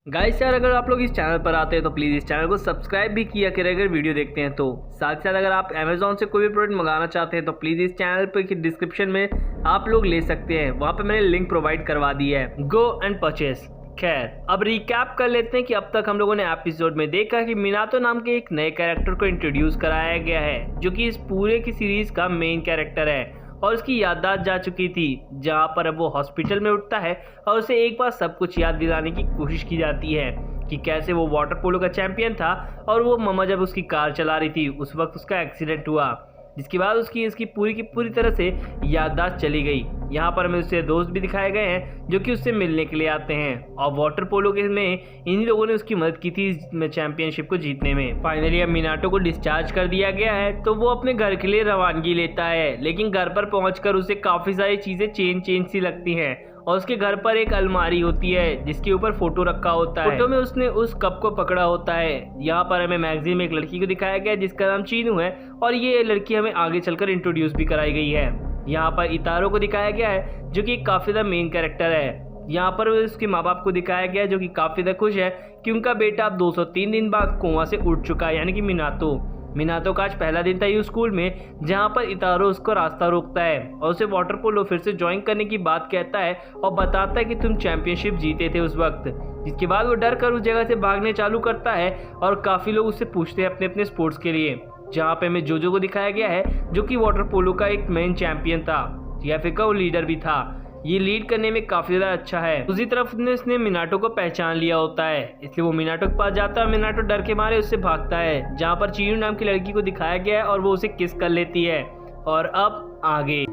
Guys यार, अगर आप लोग इस चैनल पर आते हैं तो प्लीज़ इस चैनल को सब्सक्राइब भी किया करें अगर वीडियो देखते हैं तो। साथ ही साथ अगर आप अमेजोन से कोई भी प्रोडक्ट मंगाना चाहते हैं तो प्लीज़ इस चैनल पर की डिस्क्रिप्शन में आप लोग ले सकते हैं, वहाँ पे मैंने लिंक प्रोवाइड करवा दी है, गो एंड परचेस। खैर, अब रिकैप कर लेते हैं कि अब तक हम लोगों ने एपिसोड में देखा कि मिनातो नाम के एक नए कैरेक्टर को इंट्रोड्यूस कराया गया है, जो कि इस पूरे की सीरीज का मेन कैरेक्टर है और उसकी याददाश्त जा चुकी थी, जहां पर अब वो हॉस्पिटल में उठता है और उसे एक बार सब कुछ याद दिलाने की कोशिश की जाती है कि कैसे वो वाटर पोलो का चैंपियन था और वो मम्मा जब उसकी कार चला रही थी उस वक्त उसका एक्सीडेंट हुआ, जिसके बाद उसकी पूरी की पूरी तरह से याददाश्त चली गई। यहाँ पर हमें उससे दोस्त भी दिखाए गए हैं जो कि उससे मिलने के लिए आते हैं और वाटर पोलो के में इन्हीं लोगों ने उसकी मदद की थी चैंपियनशिप को जीतने में। फाइनली अब मिनाटो को डिस्चार्ज कर दिया गया है तो वो अपने घर के लिए रवानगी लेता है, लेकिन घर पर पहुंचकर उसे काफ़ी सारी चीज़ें चेंज सी लगती हैं और उसके घर पर एक अलमारी होती है जिसके ऊपर फोटो रखा होता है। फोटो में उसने उस कप को पकड़ा होता है। यहाँ पर हमें मैगजीन में एक लड़की को दिखाया गया है जिसका नाम चीनू है और ये लड़की हमें आगे चलकर इंट्रोड्यूस भी कराई गई है। यहाँ पर इतारो को दिखाया गया है जो कि काफ़ी ज़्यादा मेन कैरेक्टर है। यहाँ पर उसके माँ बाप को दिखाया गया है जो कि काफ़ी ज़्यादा खुश है कि उनका बेटा अब 203 दिन बाद कोमा से उठ चुका है, यानी कि मिनातो का आज पहला दिन था ये स्कूल में, जहाँ पर इतारो उसको रास्ता रोकता है और उसे वाटर पोलो फिर से ज्वाइन करने की बात कहता है और बताता है कि तुम चैंपियनशिप जीते थे उस वक्त। जिसके बाद वो डर कर उस जगह से भागने चालू करता है और काफ़ी लोग उससे पूछते हैं अपने अपने स्पोर्ट्स के लिए। जहाँ पे हमें जोजो को दिखाया गया है जो कि वाटर पोलो का एक मेन चैंपियन था या फिर का वो लीडर भी था। ये लीड करने में काफ़ी ज़्यादा अच्छा है। दूसरी तरफ उसने मिनाटो को पहचान लिया होता है, इसलिए वो मिनाटो के पास जाता है। मिनाटो डर के मारे उससे भागता है, जहाँ पर चीनू नाम की लड़की को दिखाया गया है और वो उसे किस कर लेती है। और अब आगे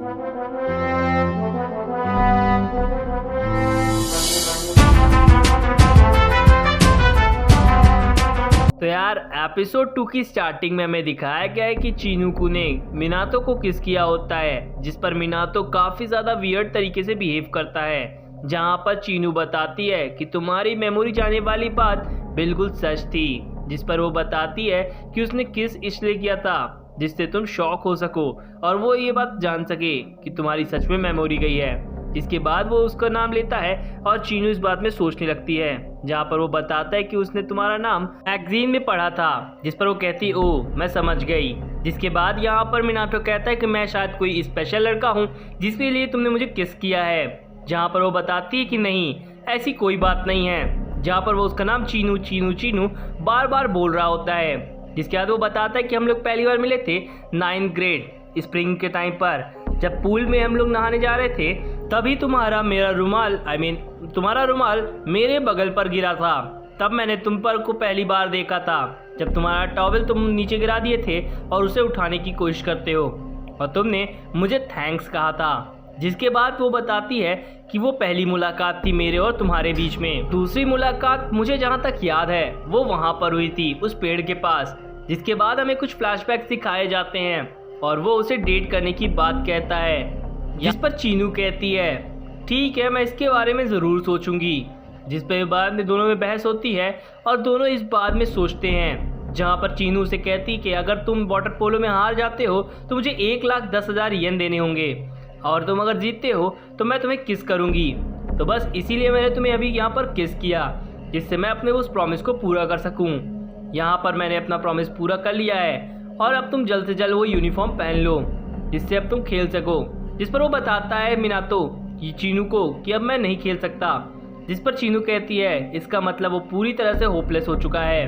तो यार, एपिसोड 2 की स्टार्टिंग में हमें दिखाया गया है कि चिनुकू ने मिनातो को किस किया होता है, जिस पर मिनातो काफ़ी ज़्यादा वियर्ड तरीके से बिहेव करता है। जहां पर चीनू बताती है कि तुम्हारी मेमोरी जाने वाली बात बिल्कुल सच थी, जिस पर वो बताती है कि उसने किस इसलिए किया था जिससे तुम शॉक हो सको और वो ये बात जान सके कि तुम्हारी सच में मेमोरी गई है। इसके बाद वो उसका नाम लेता है और चीनू इस बात में सोचने लगती है, जहाँ पर वो बताता है कि उसने तुम्हारा नाम मैगजीन में पढ़ा था, जिस पर वो कहती ओ मैं समझ गई। जिसके बाद यहाँ पर मिनाटो कहता है कि मैं शायद कोई स्पेशल लड़का हूँ जिसके लिए तुमने मुझे किस किया है, जहाँ पर वो बताती है कि नहीं ऐसी कोई बात नहीं है। जहाँ पर वो उसका नाम चीनू चीनू चीनू बार बार बोल रहा होता है। जिसके बाद वो बताता है कि हम लोग पहली बार मिले थे 9th ग्रेड स्प्रिंग के टाइम पर, जब पूल में हम लोग नहाने जा रहे थे, तभी तुम्हारा रुमाल मेरे बगल पर गिरा था। तब मैंने तुम पर को पहली बार देखा था जब तुम्हारा टॉवेल तुम नीचे गिरा दिए थे और उसे उठाने की कोशिश करते हो और तुमने मुझे थैंक्स कहा था। जिसके बाद वो बताती है कि वो पहली मुलाकात थी मेरे और तुम्हारे बीच में। दूसरी मुलाकात मुझे जहाँ तक याद है वो वहाँ पर हुई थी उस पेड़ के पास। जिसके बाद हमें कुछ फ्लैशबैक्स दिखाए जाते हैं और वो उसे डेट करने की बात कहता है, जिस पर चीनू कहती है ठीक है मैं इसके बारे में ज़रूर सोचूंगी। जिस पर बाद में दोनों में बहस होती है और दोनों इस बात में सोचते हैं, जहाँ पर चीनू से कहती कि अगर तुम वाटर पोलो में हार जाते हो तो मुझे 1,10,000 येन देने होंगे और तुम अगर जीतते हो तो मैं तुम्हें किस करूँगी। तो बस इसीलिए मैंने तुम्हें अभी यहाँ पर किस किया, जिससे मैं अपने उस प्रॉमिस को पूरा कर सकूँ। यहाँ पर मैंने अपना प्रॉमिस पूरा कर लिया है और अब तुम जल्द से जल्द वो यूनिफॉर्म पहन लो जिससे अब तुम खेल सको। जिस पर वो बताता है मिनातो कि चीनू को कि अब मैं नहीं खेल सकता। जिस पर चीनू कहती है इसका मतलब वो पूरी तरह से होपलेस हो चुका है।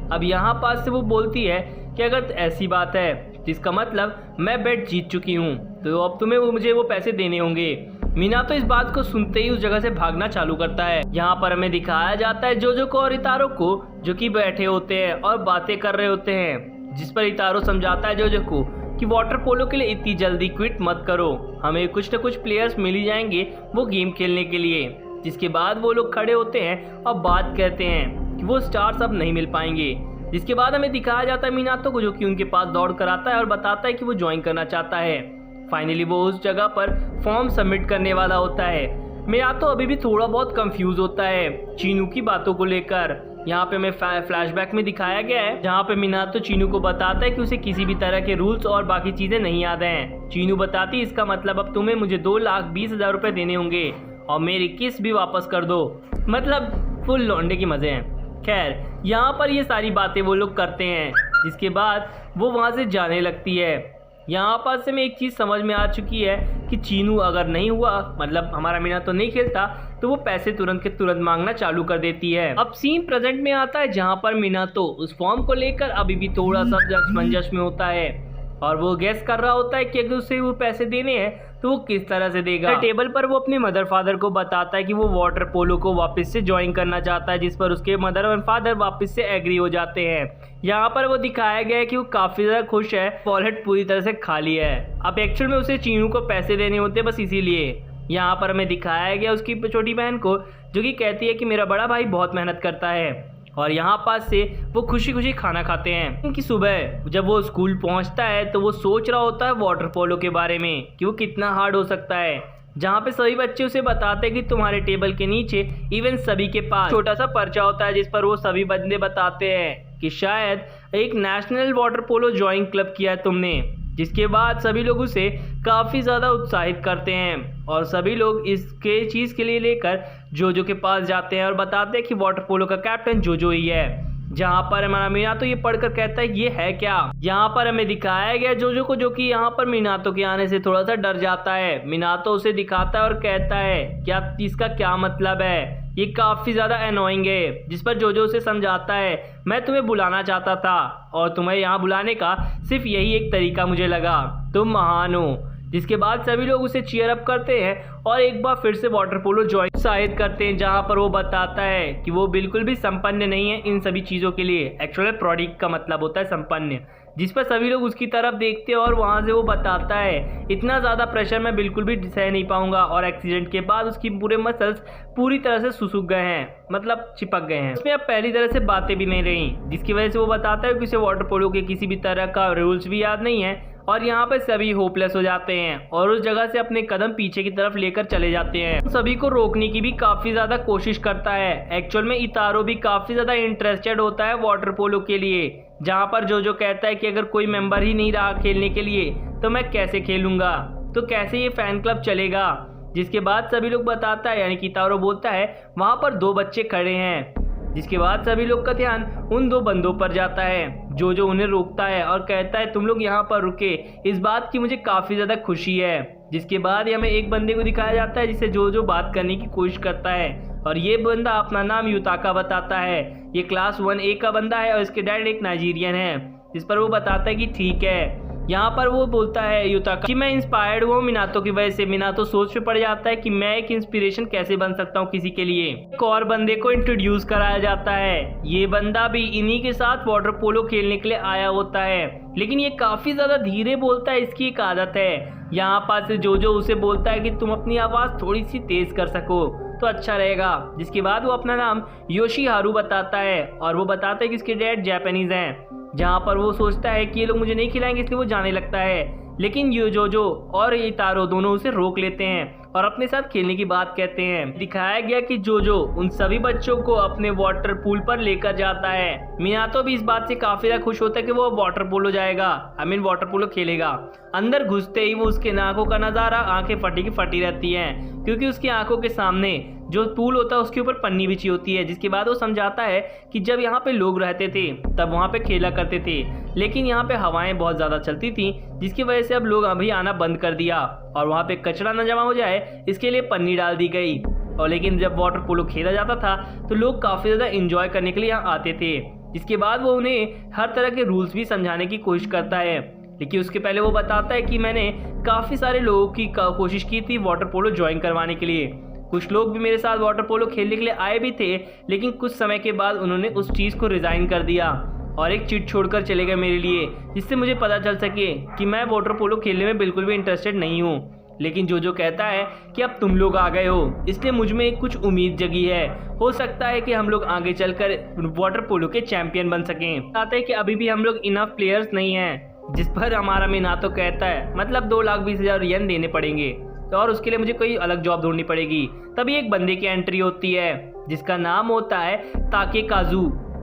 अब यहाँ पास से वो बोलती है कि अगर ऐसी बात है जिसका मतलब मैं बेट जीत चुकी हूँ तो अब तुम्हें मुझे वो पैसे देने होंगे। मिनातो इस बात को सुनते ही उस जगह से भागना चालू करता है। यहाँ पर हमें दिखाया जाता है जोजो को और इतारो को जो कि बैठे होते हैं और बातें कर रहे होते हैं। जिस पर इतारो समझाता है जोजो को कि वाटर पोलो के लिए इतनी जल्दी क्विट मत करो, हमें कुछ न कुछ प्लेयर्स मिल ही जाएंगे वो गेम खेलने के लिए। जिसके बाद वो लोग खड़े होते हैं और बात कहते हैं कि वो स्टार्स अब नहीं मिल पाएंगे। जिसके बाद हमें दिखाया जाता है मिनातो को जो कि उनके पास दौड़ कर आता है और बताता है कि वो ज्वाइन करना चाहता है। फाइनली वो उस जगह पर फॉर्म सबमिट करने वाला होता है। मिनातो अभी भी थोड़ा बहुत कंफ्यूज होता है चीनू की बातों को लेकर। यहाँ पे हमें फ्लैशबैक में दिखाया गया है जहाँ पे मिनातो चीनू को बताता है कि उसे किसी भी तरह के रूल्स और बाकी चीज़ें नहीं याद हैं। चीनू बताती इसका मतलब अब तुम्हें मुझे 2,20,000 रुपये देने होंगे और मेरी किस भी वापस कर दो। मतलब फुल लौंडे के मज़े हैं। खैर यहाँ पर ये सारी बातें वो लोग करते हैं, जिसके बाद वो वहाँ से जाने लगती है। यहाँ पर से में एक चीज़ समझ में आ चुकी है कि चीनू अगर नहीं हुआ, मतलब हमारा मीनातो नहीं खेलता, तो वो पैसे तुरंत के तुरंत मांगना चालू कर देती है। अब सीन प्रेजेंट में आता है जहाँ पर मीनातो उस फॉर्म को लेकर अभी भी थोड़ा सा असमंजस में होता है और वो गेस कर रहा होता है कि अगर उसे वो पैसे देने हैं तो वो किस तरह से देगा। टेबल पर वो अपने मदर फादर को बताता है कि वो वाटर पोलो को वापस से ज्वाइन करना चाहता है, जिस पर उसके मदर और फादर वापस से एग्री हो जाते हैं। यहाँ पर वो दिखाया गया है कि वो काफ़ी ज़्यादा खुश है, वॉलेट पूरी तरह से खाली है। अब एक्चुअल में उसे चीनू को पैसे देने होते बस इसीलिए। यहाँ पर हमें दिखाया गया उसकी छोटी बहन को, जो कि कहती है कि मेरा बड़ा भाई बहुत मेहनत करता है, और यहाँ पास से वो खुशी खुशी खाना खाते हैं। उनकी सुबह जब वो स्कूल पहुँचता है तो वो सोच रहा होता है वाटर पोलो के बारे में कि वो कितना हार्ड हो सकता है, जहाँ पे सभी बच्चे उसे बताते हैं कि तुम्हारे टेबल के नीचे इवन सभी के पास छोटा सा पर्चा होता है, जिस पर वो सभी बंदे बताते हैं कि शायद एक national water polo join club किया है तुमने। जिसके बाद सभी लोग उसे काफ़ी ज़्यादा उत्साहित करते हैं और सभी लोग इसके चीज़ के लिए लेकर जोजो के पास जाते हैं और बताते हैं कि वाटर पोलो का कैप्टन जोजो ही है। जहाँ पर हमारा मीनातो ये पढ़कर कहता है ये है क्या। यहाँ पर हमें दिखाया गया जोजो को, जो कि यहाँ पर मीनातो के आने से थोड़ा सा डर जाता है। मीनातो उसे दिखाता है और कहता है क्या इसका क्या मतलब है, ये काफ़ी ज़्यादा एनोइंग है। जिस पर जोजो उसे समझाता है मैं तुम्हें बुलाना चाहता था और तुम्हें यहाँ बुलाने का सिर्फ यही एक तरीका मुझे लगा, तुम महान हो। जिसके बाद सभी लोग उसे चीयर अप करते हैं और एक बार फिर से वाटर पोलो ज्वाइन उत्साहित करते हैं, जहाँ पर वो बताता है कि वो बिल्कुल भी संपन्न नहीं है इन सभी चीज़ों के लिए। एक्चुअली प्रोडिक्ट का मतलब होता है संपन्न। जिस पर सभी लोग उसकी तरफ देखते हैं और वहाँ से वो बताता है इतना ज़्यादा प्रेशर मैं बिल्कुल भी सह नहीं पाऊंगा, और एक्सीडेंट के बाद उसकी पूरे मसल्स पूरी तरह से सुसुक गए हैं, मतलब चिपक गए हैं। उसमें अब पहली तरह से बातें भी नहीं रही, जिसकी वजह से वो बताता है कि उसे वाटर पोलो के किसी भी तरह का रूल्स भी याद नहीं है और यहाँ पे सभी होपलेस हो जाते हैं और उस जगह से अपने कदम पीछे की तरफ लेकर चले जाते हैं। सभी को रोकने की भी काफ़ी ज़्यादा कोशिश करता है। एक्चुअल में इतारो भी काफ़ी ज़्यादा इंटरेस्टेड होता है वाटर पोलो के लिए, जहाँ पर जो कहता है कि अगर कोई मेंबर ही नहीं रहा खेलने के लिए तो मैं कैसे खेलूँगा, तो कैसे ये फ़ैन क्लब चलेगा। जिसके बाद सभी लोग बताता है, यानी कि इतारो बोलता है वहाँ पर 2 बच्चे खड़े हैं। जिसके बाद सभी लोग का ध्यान उन 2 बंदों पर जाता है। जो उन्हें रोकता है और कहता है तुम लोग यहाँ पर रुके, इस बात की मुझे काफ़ी ज़्यादा खुशी है। जिसके बाद हमें एक बंदे को दिखाया जाता है जिससे जो बात करने की कोशिश करता है, और ये बंदा अपना नाम युताका बताता है। ये क्लास 1A का बंदा है और इसके डैड एक नाइजीरियन है। जिस पर वो बताता है कि ठीक है। यहाँ पर वो बोलता है युताका कि मैं इंस्पायर्ड हुआ मीनातो की वजह से। मीनातो सोच में पड़ जाता है कि मैं एक इंस्पिरेशन कैसे बन सकता हूँ किसी के लिए। एक और बंदे को इंट्रोड्यूस कराया जाता है। ये बंदा भी इन्हीं के साथ वाटर पोलो खेलने के लिए आया होता है, लेकिन ये काफ़ी ज़्यादा धीरे बोलता है, इसकी एक आदत है। यहाँ पास से जो उसे बोलता है कि तुम अपनी आवाज़ थोड़ी सी तेज़ कर सको तो अच्छा रहेगा। जिसके बाद वो अपना नाम योशीहारू बताता है और वो बताता है कि इसके डैड जापानीज़ हैं। जहाँ पर वो सोचता है कि ये लोग मुझे नहीं खिलाएंगे, इसलिए वो जाने लगता है। लेकिन ये जो और ये तारो दोनों उसे रोक लेते हैं और अपने साथ खेलने की बात कहते हैं। दिखाया गया कि जो उन सभी बच्चों को अपने वाटर पूल पर लेकर जाता है। मीनातो भी इस बात से काफ़ी ज़्यादा खुश होता है कि वो वाटर पोलो जाएगा, वाटर पोलो खेलेगा। अंदर घुसते ही वो उसके आंखों का नज़ारा, आंखें फटी की फटी रहती हैं, क्योंकि उसकी आंखों के सामने जो पूल होता है उसके ऊपर पन्नी बिछी होती है। जिसके बाद वो समझाता है कि जब यहाँ पे लोग रहते थे तब वहाँ पे खेला करते थे, लेकिन यहाँ पे हवाएं बहुत ज़्यादा चलती थी, जिसकी वजह से अब लोग अभी आना बंद कर दिया और वहाँ पे कचरा न जमा हो जाए इसके लिए पन्नी डाल दी गई। और लेकिन जब वाटर पोलो खेला जाता था तो लोग काफ़ी ज़्यादा इंजॉय करने के लिए यहाँ आते थे। इसके बाद वो उन्हें हर तरह के रूल्स भी समझाने की कोशिश करता है, लेकिन उसके पहले वो बताता है कि मैंने काफ़ी सारे लोगों की कोशिश की थी वाटर पोलो ज्वाइन करवाने के लिए। कुछ लोग भी मेरे साथ वाटर पोलो खेलने के लिए आए भी थे, लेकिन कुछ समय के बाद उन्होंने उस चीज़ को रिज़ाइन कर दिया और एक चिट छोड़कर चले गए मेरे लिए, जिससे मुझे पता चल सके कि मैं वाटर पोलो खेलने में बिल्कुल भी इंटरेस्टेड नहीं हूँ। लेकिन जो कहता है कि अब तुम लोग आ गए हो, इसलिए मुझ में कुछ उम्मीद जगी है। हो सकता है कि हम लोग आगे चलकर वाटर पोलो के चैंपियन बन सकें। कहते हैं कि अभी भी हम लोग इनफ प्लेयर्स नहीं हैं। जिस पर हमारा मीनातो कहता है मतलब 2,20,000 येन देने पड़ेंगे, तो और उसके लिए मुझे कोई अलग जॉब ढूंढनी पड़ेगी। तभी एक बंदे की एंट्री होती है जिसका नाम होता है ताकेकाजू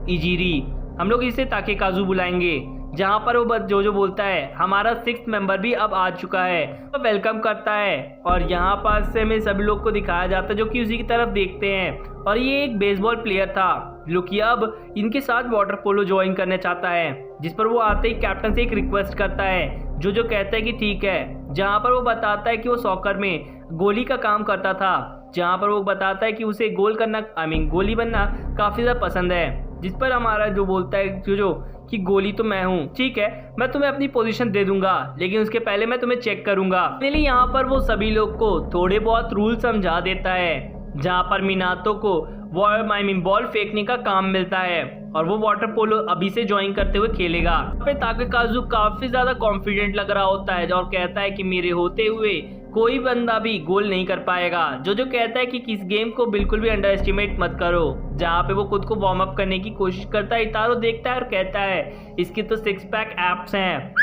इजीरी। हम लोग इसे ताकेकाजू बुलाएंगे। जहाँ पर वो जो बोलता है हमारा 6th मेंबर भी अब आ चुका है, तो वेलकम करता है। और यहाँ पर से हमें सभी लोग को दिखाया जाता है जो कि उसी की तरफ देखते हैं। और ये एक बेसबॉल प्लेयर था जो कि अब इनके साथ वाटर पोलो ज्वाइन करना चाहता है, जिस पर वो आते ही कैप्टन से एक रिक्वेस्ट करता है जो कहता है कि ठीक है। जहाँ पर वो बताता है कि वो सॉकर में गोली का काम करता था, जहाँ पर वो बताता है कि उसे गोल करना गोली बनना काफ़ी ज़्यादा पसंद है। जिस पर हमारा जो बोलता है जो कि गोली तो मैं हूँ, ठीक है मैं तुम्हें अपनी पोजीशन दे दूंगा, लेकिन उसके पहले मैं तुम्हें चेक करूंगा। इसलिए यहाँ पर वो सभी लोग को थोड़े बहुत रूल समझा देता है, जहाँ पर मिनातो को बॉल फेंकने का काम मिलता है और वो वाटर पोलो अभी से ज्वाइन करते हुए खेलेगा। पे ताकेकाजु काफी ज्यादा कॉन्फिडेंट लग रहा होता है और कहता है कि मेरे होते हुए कोई बंदा भी गोल नहीं कर पाएगा। जो कहता है कि इस गेम को बिल्कुल भी अंडर एस्टिमेट मत करो। जहाँ पे वो खुद को वार्म अप करने की कोशिश करता है, इतारो देखता है और कहता है इसके तो 6 पैक एप्स हैं।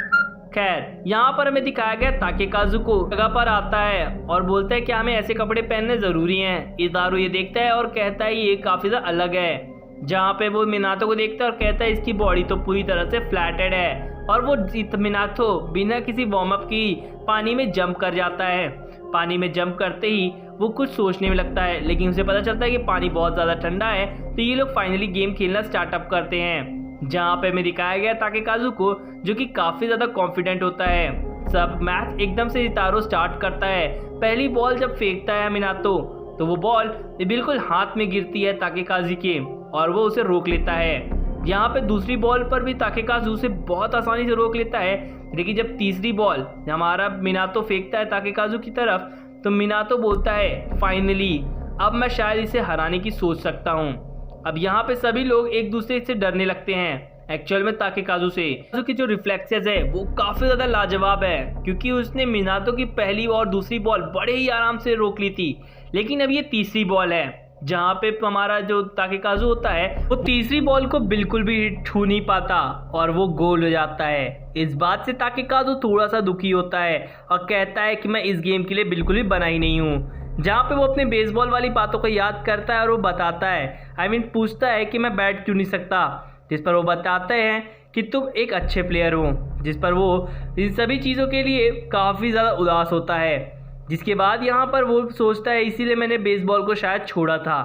खैर यहाँ पर हमें दिखाया गया ताकेकाजु को जगह पर आता है और बोलता है कि हमें ऐसे कपड़े पहनने जरूरी हैं। इतारो ये देखता है और कहता है ये काफी ज्यादा अलग है। जहाँ पे वो मिनातो को देखता है और कहता है इसकी बॉडी तो पूरी तरह से फ्लैटेड है। और वो मिनातो बिना किसी वार्म अप की पानी में जंप कर जाता है। पानी में जंप करते ही वो कुछ सोचने में लगता है, लेकिन उसे पता चलता है कि पानी बहुत ज़्यादा ठंडा है। तो ये लोग फाइनली गेम खेलना स्टार्टअप करते हैं, जहाँ पे हमें दिखाया गया ताकेकाजु को जो कि काफ़ी ज़्यादा कॉन्फिडेंट होता है। सब मैच एकदम से इतारो स्टार्ट करता है। पहली बॉल जब फेंकता है मिनातो तो वो बॉल बिल्कुल हाथ में गिरती है ताकेकाजु के और वो उसे रोक लेता है। यहाँ पे दूसरी बॉल पर भी ताकेकाजु उसे बहुत आसानी से रोक लेता है, लेकिन जब तीसरी बॉल हमारा मिनातो फेंकता है ताकेकाजु की तरफ तो मिनातो बोलता है फाइनली अब मैं शायद इसे हराने की सोच सकता हूँ। अब यहाँ पे सभी लोग एक दूसरे से डरने लगते हैं। एक्चुअल में ताकेकाजु की जो रिफ्लेक्सेस है वो काफ़ी ज़्यादा लाजवाब है, क्योंकि उसने मिनातो की पहली और दूसरी बॉल बड़े ही आराम से रोक ली थी। लेकिन अब ये तीसरी बॉल है जहाँ पे हमारा जो ताकेकाजु होता है वो तीसरी बॉल को बिल्कुल भी छू नहीं पाता और वो गोल हो जाता है। इस बात से ताकेकाजु थोड़ा सा दुखी होता है और कहता है कि मैं इस गेम के लिए बिल्कुल भी बना ही नहीं हूँ। जहाँ पे वो अपने बेसबॉल वाली बातों को याद करता है और वो बताता है पूछता है कि मैं बैट क्यों नहीं सकता, जिस पर वो बताते हैं कि तुम एक अच्छे प्लेयर हो, जिस पर वो इन सभी चीज़ों के लिए काफ़ी ज़्यादा उदास होता है। जिसके बाद यहाँ पर वो सोचता है इसीलिए मैंने बेसबॉल को शायद छोड़ा था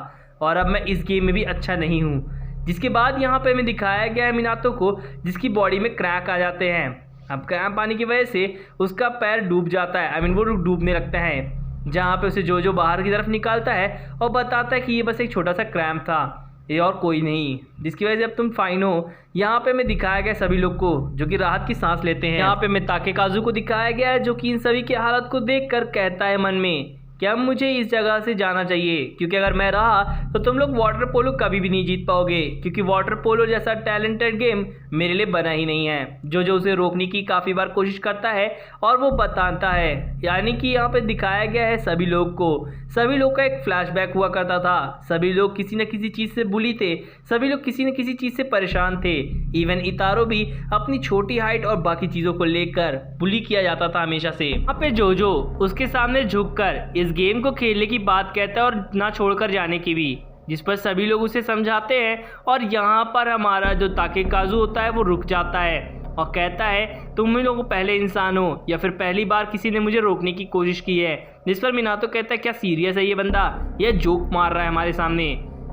और अब मैं इस गेम में भी अच्छा नहीं हूँ। जिसके बाद यहाँ पे हमें दिखाया गया है मिनातो को जिसकी बॉडी में क्रैक आ जाते हैं। अब क्रैम्प आने की वजह से उसका पैर डूब जाता है, वो डूबने लगता है। जहाँ पे उसे जो बाहर की तरफ निकालता है और बताता है कि ये बस एक छोटा सा क्रैम्प था, ये और कोई नहीं, जिसकी वजह से अब तुम फाइन हो। यहाँ पे हमें दिखाया गया सभी लोग को जो कि राहत की सांस लेते हैं। यहाँ पे हमें ताकेकाजु को दिखाया गया है जो कि इन सभी की हालत को देखकर कहता है मन में कि अब मुझे इस जगह से जाना चाहिए, क्योंकि अगर मैं रहा तो तुम लोग वाटर पोलो कभी भी नहीं जीत पाओगे, क्योंकि वाटर पोलो जैसा टैलेंटेड गेम मेरे लिए बना ही नहीं है। जो उसे रोकने की काफ़ी बार कोशिश करता है और वो बताता है। यानी कि यहाँ पे दिखाया गया है सभी लोग का एक फ्लैशबैक हुआ करता था। सभी लोग किसी न किसी चीज़ से बुली थे, सभी लोग किसी न किसी चीज़ से परेशान थे। इवन इतारो भी अपनी छोटी हाइट और बाकी चीज़ों को लेकर बुली किया जाता था हमेशा से। यहाँ पे जो उसके सामने झुककर इस गेम को खेलने की बात कहता है और ना छोड़कर जाने की भी, जिस पर सभी लोग उसे समझाते हैं। और यहाँ पर हमारा जो ताकेकाजु होता है वो रुक जाता है और कहता है तुम ही लोग पहले इंसान हो या फिर पहली बार किसी ने मुझे रोकने की कोशिश की है। जिस पर मिनातो कहता है क्या सीरियस है ये बंदा, ये जोक मार रहा है हमारे सामने।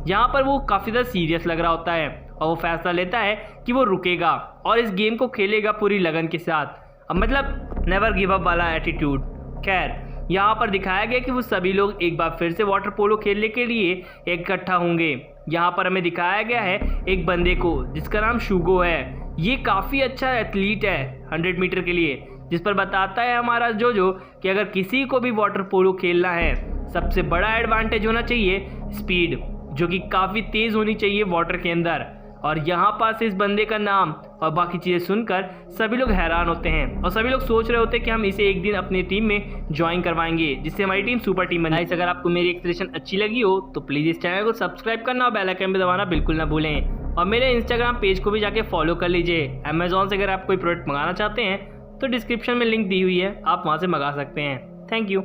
यहाँ पर वो काफ़ी ज़्यादा सीरियस लग रहा होता है और वो फैसला लेता है कि वो रुकेगा और इस गेम को खेलेगा पूरी लगन के साथ, अब नेवर गिव अप वाला एटीट्यूड। खैर यहाँ पर दिखाया गया कि वो सभी लोग एक बार फिर से वाटर पोलो खेलने के लिए इकट्ठा होंगे। यहाँ पर हमें दिखाया गया है एक बंदे को जिसका नाम शुगो है। ये काफ़ी अच्छा एथलीट है 100 मीटर के लिए, जिस पर बताता है हमारा जो कि अगर किसी को भी वाटर पोलो खेलना है सबसे बड़ा एडवांटेज होना चाहिए स्पीड, जो कि काफ़ी तेज़ होनी चाहिए वाटर के अंदर। और यहाँ पास इस बंदे का नाम और बाकी चीज़ें सुनकर सभी लोग हैरान होते हैं और सभी लोग सोच रहे होते हैं कि हम इसे एक दिन अपनी टीम में ज्वाइन करवाएंगे, जिससे हमारी टीम सुपर टीम बने। अगर आपको मेरी एक्सप्लेनेशन अच्छी लगी हो तो प्लीज़ इस चैनल को सब्सक्राइब करना और बेल आइकन भी दबाना बिल्कुल ना भूलें। और मेरे इंस्टाग्राम पेज को भी जाके फॉलो कर लीजिए। अमेजोन से अगर आप कोई प्रोडक्ट मंगाना चाहते हैं तो डिस्क्रिप्शन में लिंक दी हुई है, आप वहाँ से मंगा सकते हैं। Thank you.